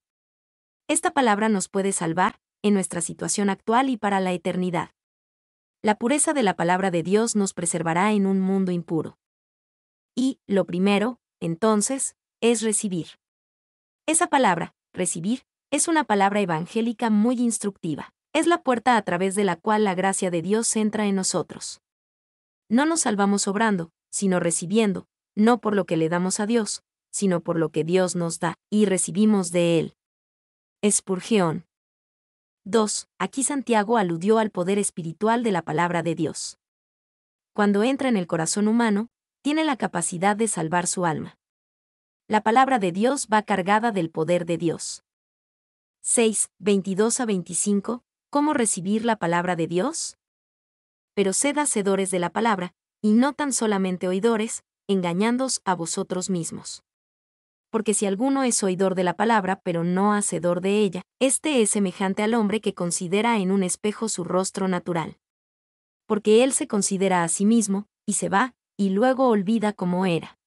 Esta palabra nos puede salvar, en nuestra situación actual y para la eternidad. La pureza de la palabra de Dios nos preservará en un mundo impuro. Y, lo primero, entonces, es recibir. Esa palabra, recibir, es una palabra evangélica muy instructiva. Es la puerta a través de la cual la gracia de Dios entra en nosotros. No nos salvamos obrando, sino recibiendo, no por lo que le damos a Dios, sino por lo que Dios nos da, y recibimos de Él. Spurgeon. 2. Aquí Santiago aludió al poder espiritual de la palabra de Dios. Cuando entra en el corazón humano, tiene la capacidad de salvar su alma. La palabra de Dios va cargada del poder de Dios. 6. 22-25. ¿Cómo recibir la palabra de Dios? Pero sed hacedores de la palabra, y no tan solamente oidores, engañándoos a vosotros mismos. Porque si alguno es oidor de la palabra pero no hacedor de ella, este es semejante al hombre que considera en un espejo su rostro natural. Porque él se considera a sí mismo, y se va, y luego olvida cómo era.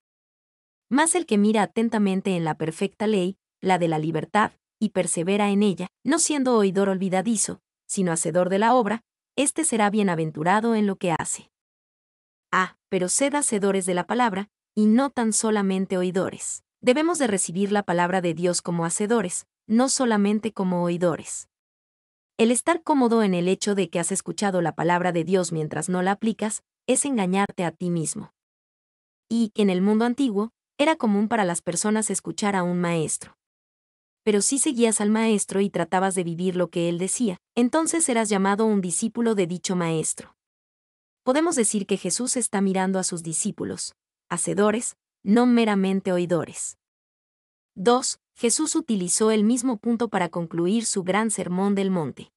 Mas el que mira atentamente en la perfecta ley, la de la libertad, y persevera en ella, no siendo oidor olvidadizo, sino hacedor de la obra, éste será bienaventurado en lo que hace. Pero sed hacedores de la palabra, y no tan solamente oidores. Debemos de recibir la palabra de Dios como hacedores, no solamente como oidores. El estar cómodo en el hecho de que has escuchado la palabra de Dios mientras no la aplicas, es engañarte a ti mismo. Y, en el mundo antiguo, era común para las personas escuchar a un maestro. pero si seguías al maestro y tratabas de vivir lo que él decía, entonces eras llamado un discípulo de dicho maestro. Podemos decir que Jesús está mirando a sus discípulos, hacedores, no meramente oidores. 2. Jesús utilizó el mismo punto para concluir su gran sermón del monte.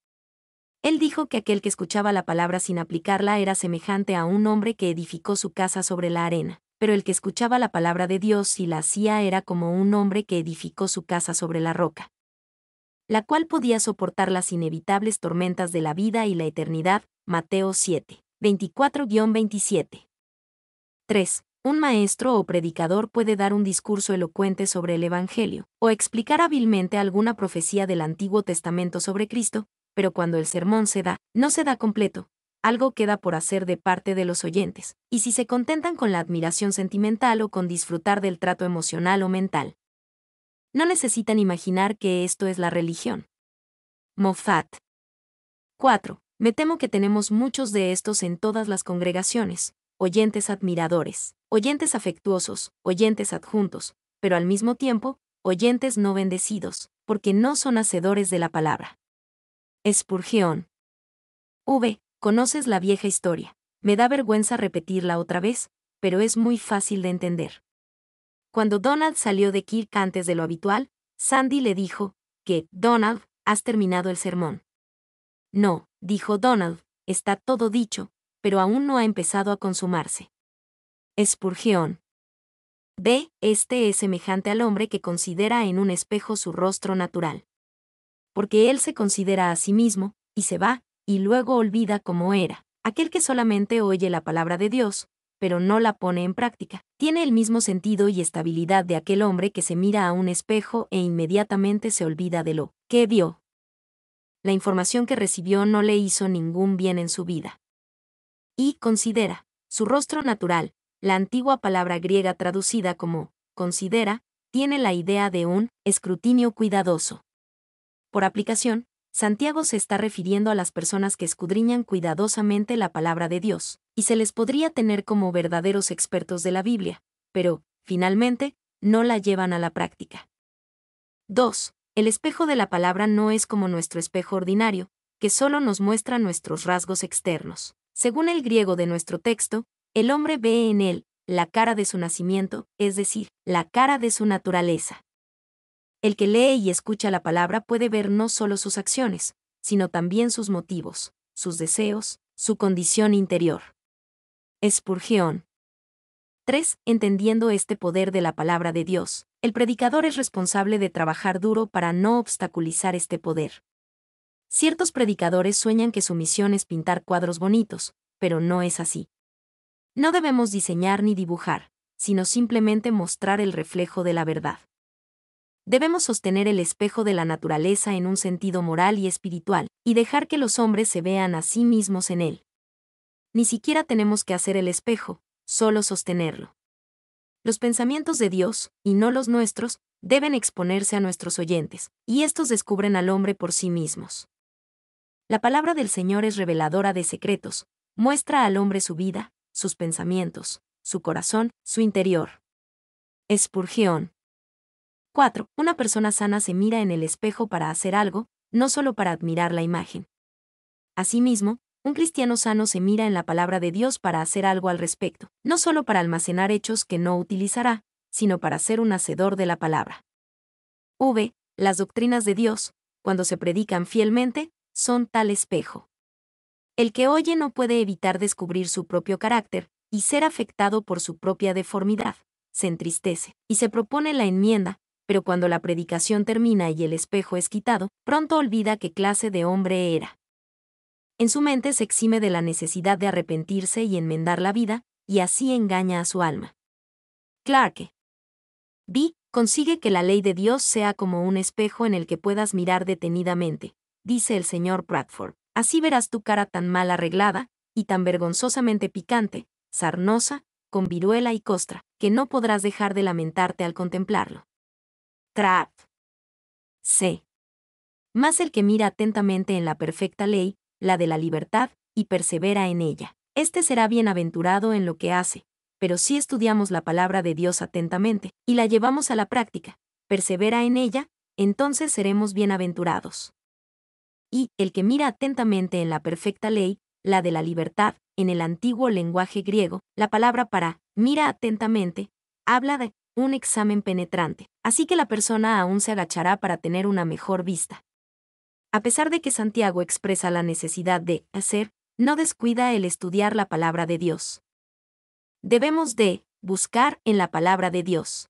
Él dijo que aquel que escuchaba la palabra sin aplicarla era semejante a un hombre que edificó su casa sobre la arena, pero el que escuchaba la palabra de Dios y la hacía era como un hombre que edificó su casa sobre la roca, la cual podía soportar las inevitables tormentas de la vida y la eternidad. Mateo 7, 24-27. 3. Un maestro o predicador puede dar un discurso elocuente sobre el Evangelio, o explicar hábilmente alguna profecía del Antiguo Testamento sobre Cristo, pero cuando el sermón se da, no se da completo, algo queda por hacer de parte de los oyentes, y si se contentan con la admiración sentimental o con disfrutar del trato emocional o mental. No necesitan imaginar que esto es la religión. Moffat. 4. Me temo que tenemos muchos de estos en todas las congregaciones, oyentes admiradores, oyentes afectuosos, oyentes adjuntos, pero al mismo tiempo, oyentes no bendecidos, porque no son hacedores de la palabra. Spurgeon. Conoces la vieja historia. Me da vergüenza repetirla otra vez, pero es muy fácil de entender. Cuando Donald salió de Kirk antes de lo habitual, Sandy le dijo que, Donald, has terminado el sermón. No, dijo Donald, está todo dicho, pero aún no ha empezado a consumarse. Spurgeon. Este es semejante al hombre que considera en un espejo su rostro natural. Porque él se considera a sí mismo, y se va, y luego olvida cómo era. Aquel que solamente oye la palabra de Dios, pero no la pone en práctica, tiene el mismo sentido y estabilidad de aquel hombre que se mira a un espejo e inmediatamente se olvida de lo que vio. La información que recibió no le hizo ningún bien en su vida. Y considera, su rostro natural, la antigua palabra griega traducida como considera, tiene la idea de un escrutinio cuidadoso. Por aplicación, Santiago se está refiriendo a las personas que escudriñan cuidadosamente la palabra de Dios, y se les podría tener como verdaderos expertos de la Biblia, pero, finalmente, no la llevan a la práctica. 2. El espejo de la palabra no es como nuestro espejo ordinario, que solo nos muestra nuestros rasgos externos. Según el griego de nuestro texto, el hombre ve en él la cara de su nacimiento, es decir, la cara de su naturaleza. El que lee y escucha la palabra puede ver no solo sus acciones, sino también sus motivos, sus deseos, su condición interior. Spurgeon. 3. Entendiendo este poder de la palabra de Dios, el predicador es responsable de trabajar duro para no obstaculizar este poder. Ciertos predicadores sueñan que su misión es pintar cuadros bonitos, pero no es así. No debemos diseñar ni dibujar, sino simplemente mostrar el reflejo de la verdad. Debemos sostener el espejo de la naturaleza en un sentido moral y espiritual, y dejar que los hombres se vean a sí mismos en él. Ni siquiera tenemos que hacer el espejo, solo sostenerlo. Los pensamientos de Dios, y no los nuestros, deben exponerse a nuestros oyentes, y estos descubren al hombre por sí mismos. La palabra del Señor es reveladora de secretos, muestra al hombre su vida, sus pensamientos, su corazón, su interior. Spurgeon. 4. Una persona sana se mira en el espejo para hacer algo, no solo para admirar la imagen. Asimismo, un cristiano sano se mira en la palabra de Dios para hacer algo al respecto, no solo para almacenar hechos que no utilizará, sino para ser un hacedor de la palabra. Las doctrinas de Dios, cuando se predican fielmente, son tal espejo. El que oye no puede evitar descubrir su propio carácter, y ser afectado por su propia deformidad. Se entristece, y se propone la enmienda, pero cuando la predicación termina y el espejo es quitado, pronto olvida qué clase de hombre era. En su mente se exime de la necesidad de arrepentirse y enmendar la vida, y así engaña a su alma. Clarke. Consigue que la ley de Dios sea como un espejo en el que puedas mirar detenidamente, dice el señor Bradford. Así verás tu cara tan mal arreglada, y tan vergonzosamente picante, sarnosa, con viruela y costra, que no podrás dejar de lamentarte al contemplarlo. Trapp. C. Mas el que mira atentamente en la perfecta ley, la de la libertad, y persevera en ella, este será bienaventurado en lo que hace. Pero si estudiamos la palabra de Dios atentamente, y la llevamos a la práctica, persevera en ella, entonces seremos bienaventurados. Y el que mira atentamente en la perfecta ley, la de la libertad, en el antiguo lenguaje griego, la palabra para mira atentamente habla de un examen penetrante, así que la persona aún se agachará para tener una mejor vista. A pesar de que Santiago expresa la necesidad de hacer, no descuida el estudiar la palabra de Dios. Debemos de buscar en la palabra de Dios.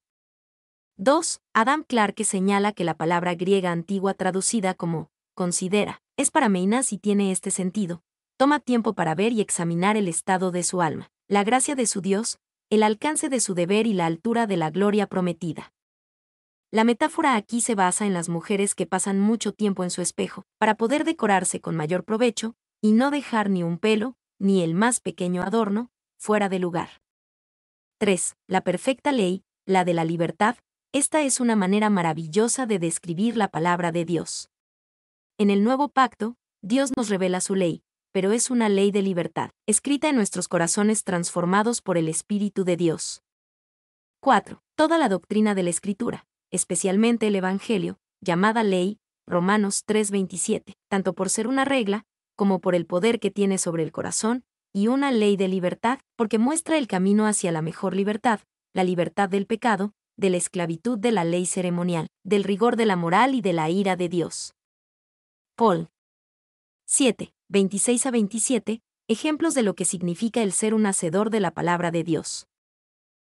2. Adam Clarke señala que la palabra griega antigua traducida como considera es parameinas y tiene este sentido. Toma tiempo para ver y examinar el estado de su alma, la gracia de su Dios, el alcance de su deber y la altura de la gloria prometida. La metáfora aquí se basa en las mujeres que pasan mucho tiempo en su espejo, para poder decorarse con mayor provecho, y no dejar ni un pelo, ni el más pequeño adorno, fuera de lugar. 3. La perfecta ley, la de la libertad, esta es una manera maravillosa de describir la palabra de Dios. En el Nuevo Pacto, Dios nos revela su ley, pero es una ley de libertad, escrita en nuestros corazones transformados por el Espíritu de Dios. 4. Toda la doctrina de la Escritura, especialmente el Evangelio, llamada ley, Romanos 3:27, tanto por ser una regla, como por el poder que tiene sobre el corazón, y una ley de libertad, porque muestra el camino hacia la mejor libertad, la libertad del pecado, de la esclavitud de la ley ceremonial, del rigor de la moral y de la ira de Dios. Paul. 7, 26-27, ejemplos de lo que significa el ser un hacedor de la palabra de Dios.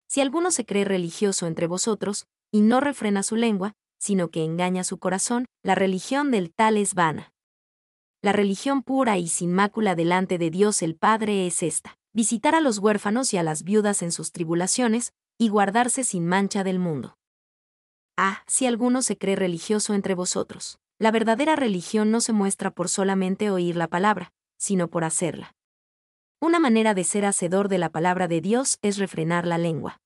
Si alguno se cree religioso entre vosotros, y no refrena su lengua, sino que engaña su corazón, la religión del tal es vana. La religión pura y sin mácula delante de Dios el Padre es esta: visitar a los huérfanos y a las viudas en sus tribulaciones, y guardarse sin mancha del mundo. Si alguno se cree religioso entre vosotros, la verdadera religión no se muestra por solamente oír la palabra, sino por hacerla. Una manera de ser hacedor de la palabra de Dios es refrenar la lengua.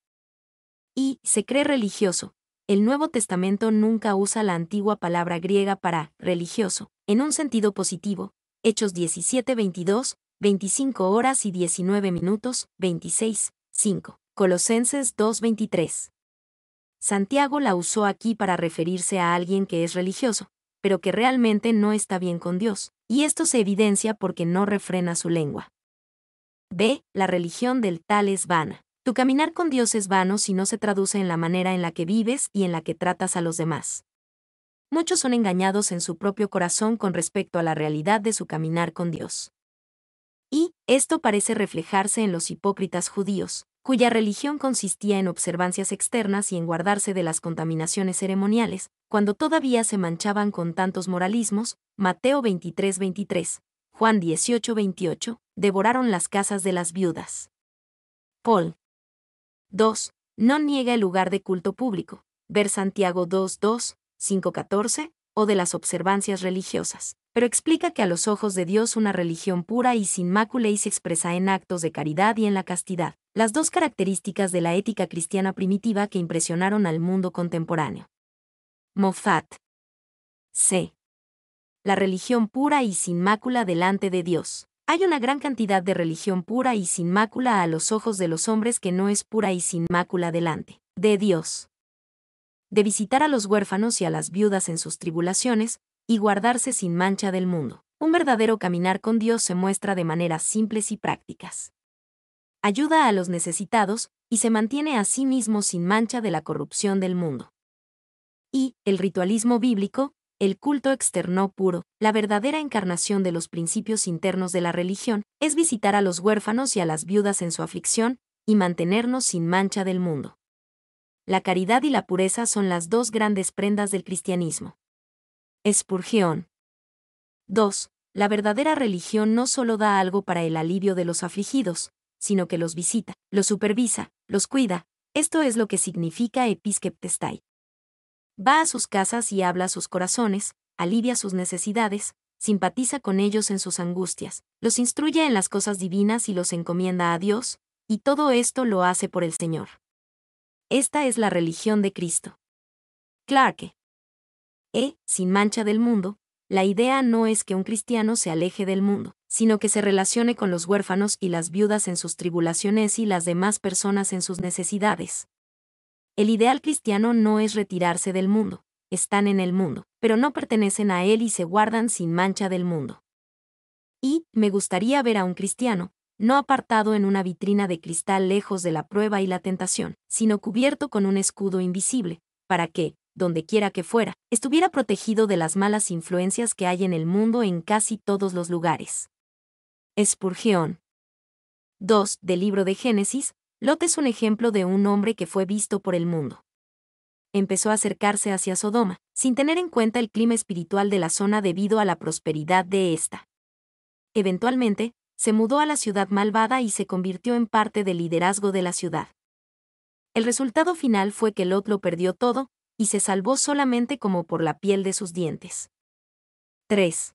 Y se cree religioso. El Nuevo Testamento nunca usa la antigua palabra griega para religioso, en un sentido positivo. Hechos 17:22, 25 horas y 19 minutos, 26, 5. Colosenses 2:23. Santiago la usó aquí para referirse a alguien que es religioso, pero que realmente no está bien con Dios, y esto se evidencia porque no refrena su lengua. B. La religión del tal es vana. Tu caminar con Dios es vano si no se traduce en la manera en la que vives y en la que tratas a los demás. Muchos son engañados en su propio corazón con respecto a la realidad de su caminar con Dios. Y esto parece reflejarse en los hipócritas judíos, cuya religión consistía en observancias externas y en guardarse de las contaminaciones ceremoniales, cuando todavía se manchaban con tantos moralismos. Mateo 23:23, Juan 18:28, devoraron las casas de las viudas. Paul. 2. No niega el lugar de culto público. Ver Santiago 2:2, 5:14, o de las observancias religiosas, pero explica que a los ojos de Dios una religión pura y sin mácula y se expresa en actos de caridad y en la castidad, las dos características de la ética cristiana primitiva que impresionaron al mundo contemporáneo. Moffat. C. La religión pura y sin mácula delante de Dios. Hay una gran cantidad de religión pura y sin mácula a los ojos de los hombres que no es pura y sin mácula delante de Dios. De visitar a los huérfanos y a las viudas en sus tribulaciones, y guardarse sin mancha del mundo. Un verdadero caminar con Dios se muestra de maneras simples y prácticas. Ayuda a los necesitados, y se mantiene a sí mismo sin mancha de la corrupción del mundo. Y el ritualismo bíblico, el culto externo puro, la verdadera encarnación de los principios internos de la religión, es visitar a los huérfanos y a las viudas en su aflicción, y mantenernos sin mancha del mundo. La caridad y la pureza son las dos grandes prendas del cristianismo. Spurgeon. 2. La verdadera religión no solo da algo para el alivio de los afligidos, sino que los visita, los supervisa, los cuida. Esto es lo que significa episcoptestai. Va a sus casas y habla a sus corazones, alivia sus necesidades, simpatiza con ellos en sus angustias, los instruye en las cosas divinas y los encomienda a Dios, y todo esto lo hace por el Señor. Esta es la religión de Cristo. Clarke. Sin mancha del mundo, la idea no es que un cristiano se aleje del mundo, sino que se relacione con los huérfanos y las viudas en sus tribulaciones y las demás personas en sus necesidades. El ideal cristiano no es retirarse del mundo, están en el mundo, pero no pertenecen a él y se guardan sin mancha del mundo. Y, me gustaría ver a un cristiano, no apartado en una vitrina de cristal lejos de la prueba y la tentación, sino cubierto con un escudo invisible, para que, donde quiera que fuera, estuviera protegido de las malas influencias que hay en el mundo en casi todos los lugares. Spurgeon. 2. Del libro de Génesis, Lot es un ejemplo de un hombre que fue visto por el mundo. Empezó a acercarse hacia Sodoma, sin tener en cuenta el clima espiritual de la zona debido a la prosperidad de ésta. Eventualmente, se mudó a la ciudad malvada y se convirtió en parte del liderazgo de la ciudad. El resultado final fue que Lot lo perdió todo, y se salvó solamente como por la piel de sus dientes. 3.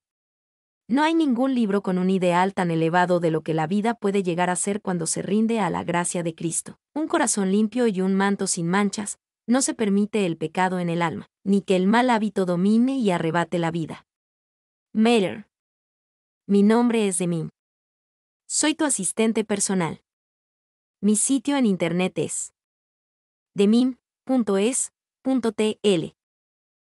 No hay ningún libro con un ideal tan elevado de lo que la vida puede llegar a ser cuando se rinde a la gracia de Cristo. Un corazón limpio y un manto sin manchas, no se permite el pecado en el alma, ni que el mal hábito domine y arrebate la vida. Meyer. Mi nombre es Demim. Soy tu asistente personal. Mi sitio en internet es demim.es.tl